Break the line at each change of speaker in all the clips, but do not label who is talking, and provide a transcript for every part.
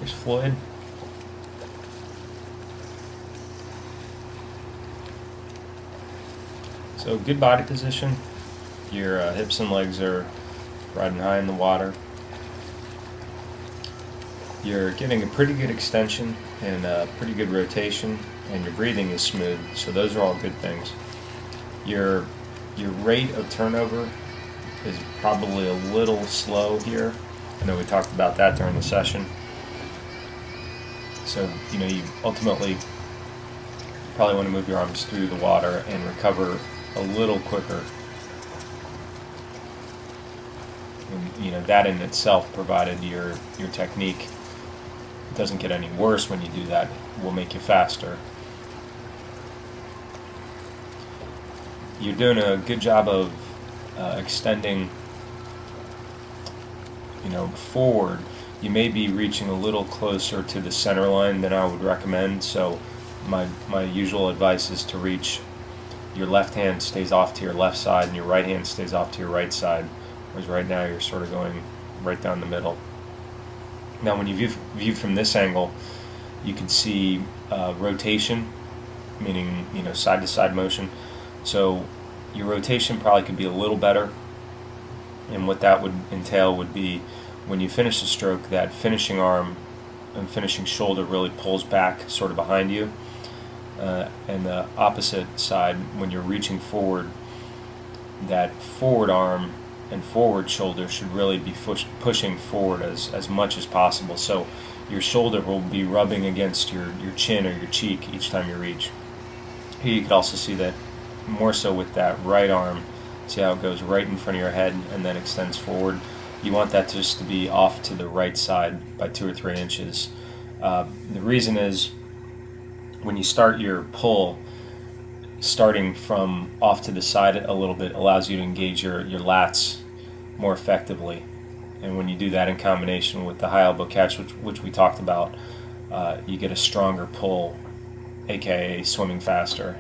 Here's Floyd. So good body position. Your hips and legs are riding high in the water. You're getting a pretty good extension and a pretty good rotation, and your breathing is smooth. So those are all good things. Your rate of turnover is probably a little slow here. I know we talked about that during the session. So you ultimately probably want to move your arms through the water and recover a little quicker. And that in itself, provided your technique doesn't get any worse when you do that, will make you faster. You're doing a good job of extending forward. You may be reaching a little closer to the center line than I would recommend, so my usual advice is to reach, your left hand stays off to your left side and your right hand stays off to your right side, whereas right now you're sort of going right down the middle. Now when you view from this angle, you can see rotation, meaning side to side motion. So your rotation probably could be a little better, and what that would entail would be when you finish the stroke, that finishing arm and finishing shoulder really pulls back sort of behind you, and the opposite side, when you're reaching forward, that forward arm and forward shoulder should really be pushing forward as much as possible. So your shoulder will be rubbing against your chin or your cheek each time you reach. Here you could also see that more so with that right arm. See how it goes right in front of your head and then extends forward. You want that just to be off to the right side by 2 or 3 inches. The reason is when you start your pull, starting from off to the side a little bit allows you to engage your lats more effectively. And when you do that in combination with the high elbow catch, which we talked about, you get a stronger pull, aka swimming faster.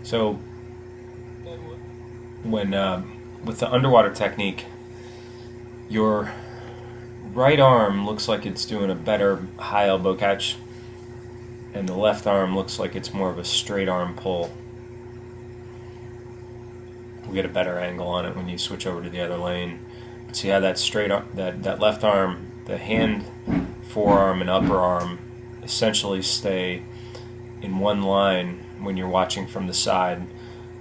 So when with the underwater technique, your right arm looks like it's doing a better high elbow catch, and the left arm looks like it's more of a straight arm pull. We'll get a better angle on it when you switch over to the other lane. But see how that that left arm, the hand, forearm, and upper arm essentially stay in one line when you're watching from the side,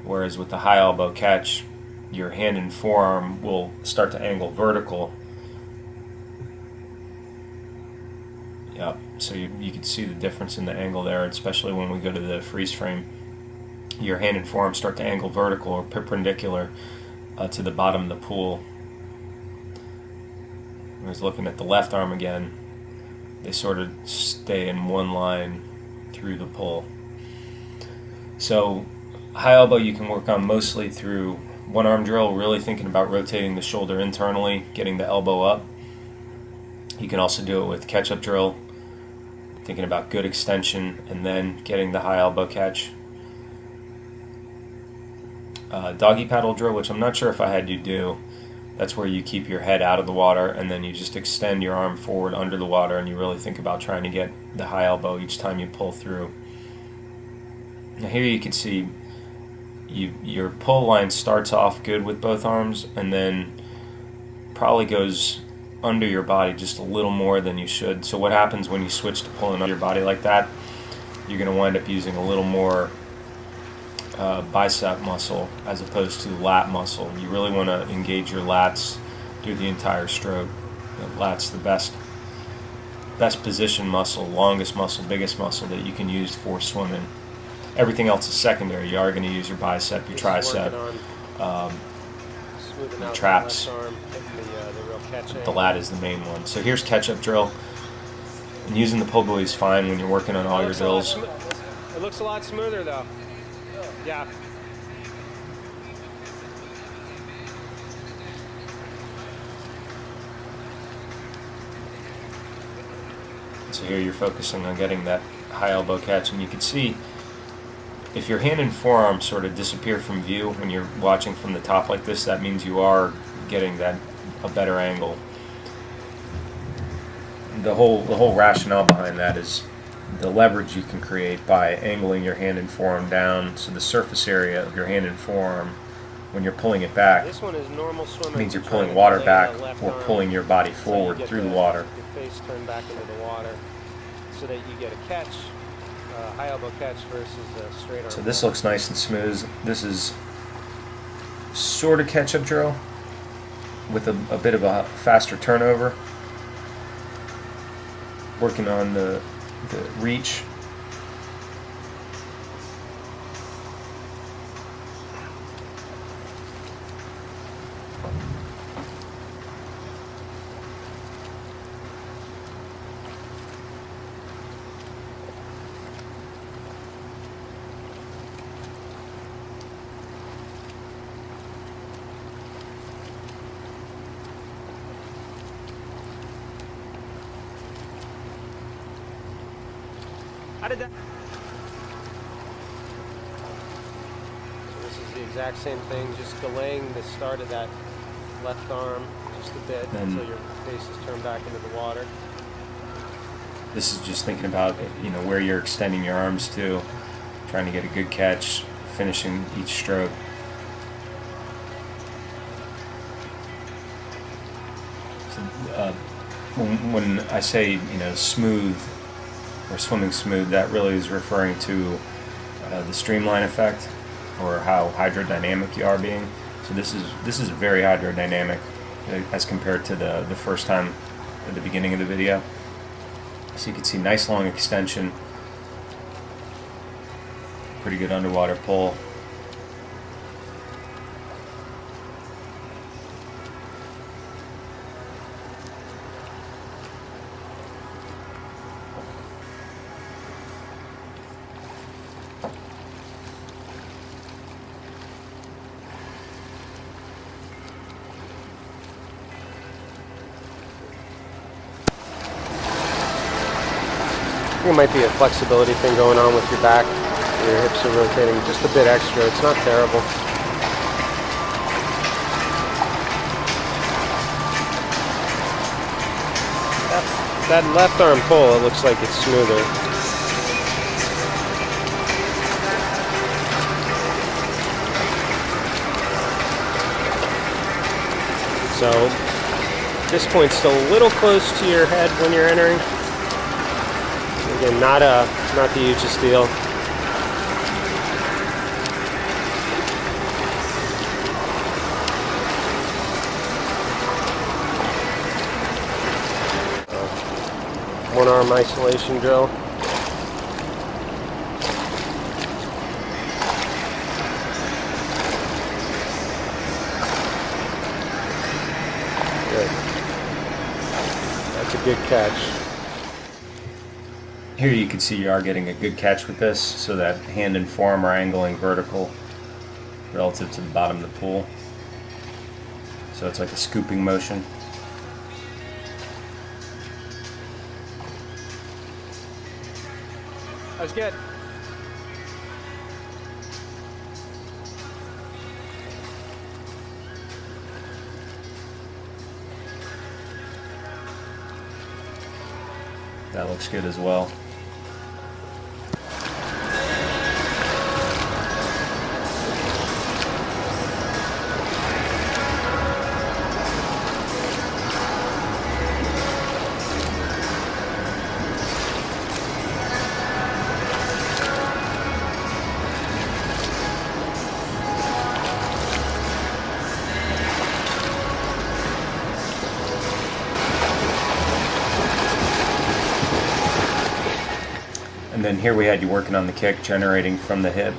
whereas with the high elbow catch, your hand and forearm will start to angle vertical. Yep, so you can see the difference in the angle there, especially when we go to the freeze frame. Your hand and forearm start to angle vertical or perpendicular to the bottom of the pool. I was looking at the left arm again, they sort of stay in one line through the pull. So high elbow you can work on mostly through one arm drill, really thinking about rotating the shoulder internally, getting the elbow up. You can also do it with catch-up drill, thinking about good extension and then getting the high elbow catch. Doggy paddle drill, which I'm not sure if I had you do, that's where you keep your head out of the water and then you just extend your arm forward under the water, and you really think about trying to get the high elbow each time you pull through. Now here you can see your pull line starts off good with both arms and then probably goes under your body just a little more than you should. So what happens when you switch to pulling under your body like that, you're going to wind up using a little more bicep muscle as opposed to lat muscle. You really want to engage your lats through the entire stroke. Lat's the best position muscle, longest muscle, biggest muscle that you can use for swimming. Everything else is secondary. You are going to use your bicep, your tricep, your traps. The lat is the main one. So here's catch-up drill. And using the pull buoy is fine when you're working on all your drills.
It looks a lot smoother though. Yeah.
So here you're focusing on getting that high elbow catch, and you can see if your hand and forearm sort of disappear from view when you're watching from the top like this, that means you are getting that a better angle. The whole rationale behind that is the leverage you can create by angling your hand and forearm down, so the surface area of your hand and forearm when you're pulling it back
This one is normal swimming.
means you're pulling water
Lay
back
the left
or
arm
pulling your body
so you
forward
get
through the water.
Your face turned back into the water so that you get a catch, high elbow catch versus a straight arm.
So this looks nice and smooth. This is sort of catch-up drill with a bit of a faster turnover. Working on the reach.
How did that? So this is the exact same thing, just delaying the start of that left arm just a bit until your face is turned back into the water.
This is just thinking about, you know, where you're extending your arms to, trying to get a good catch, finishing each stroke. So, when I say, you know, smooth or swimming smooth, that really is referring to the streamline effect, or how hydrodynamic you are being. So this is very hydrodynamic as compared to the first time at the beginning of the video. So you can see nice long extension, pretty good underwater pull.
I think it might be a flexibility thing going on with your back. Your hips are rotating just a bit extra. It's not terrible. That left arm pull, it looks like it's smoother. So this point's still a little close to your head when you're entering. Again, not the hugest deal. One arm isolation drill. Good. That's a good catch.
Here you can see you are getting a good catch with this, so that hand and forearm are angling vertical relative to the bottom of the pool. So it's like a scooping motion.
That was good.
That looks good as well. And then here we had you working on the kick, generating from the hip,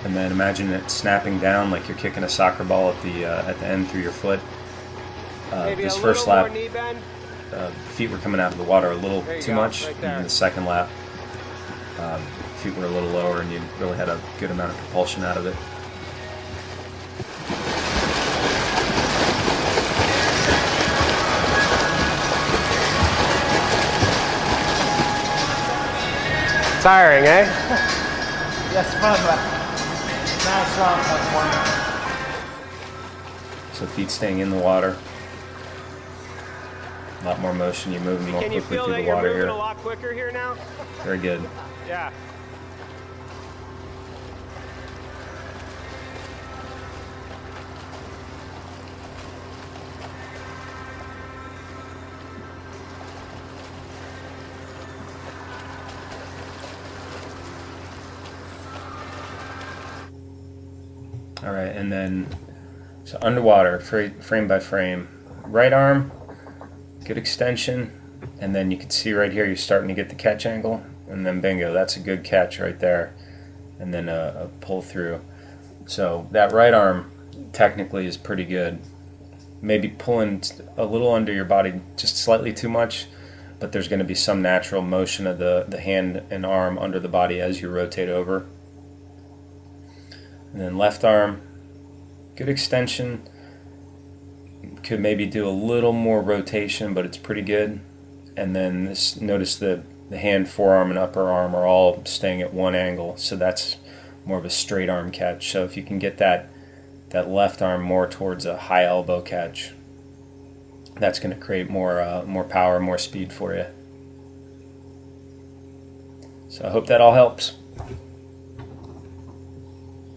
and then imagine it snapping down like you're kicking a soccer ball at the end through your foot. This first lap, the feet were coming out of the water a little too much,
right
and
there.
in the second lap, feet were a little lower, and you really had a good amount of propulsion out of it.
Tiring, eh?
That's fun, but not strong enough
So feet staying in the water. A lot more motion. You're moving more
Can you
quickly
feel
through
that
the
you're
water
moving
here.
a lot quicker here now?
Very good.
Yeah.
All right, and then so underwater, frame by frame. Right arm, good extension, and then you can see right here you're starting to get the catch angle, and then bingo, that's a good catch right there, and then a pull through. So that right arm technically is pretty good. Maybe pulling a little under your body just slightly too much, but there's going to be some natural motion of the hand and arm under the body as you rotate over. And then left arm, good extension. Could maybe do a little more rotation, but it's pretty good. And then notice the hand, forearm, and upper arm are all staying at one angle, so that's more of a straight arm catch. So if you can get that left arm more towards a high elbow catch, that's going to create more power, more speed for you. So I hope that all helps.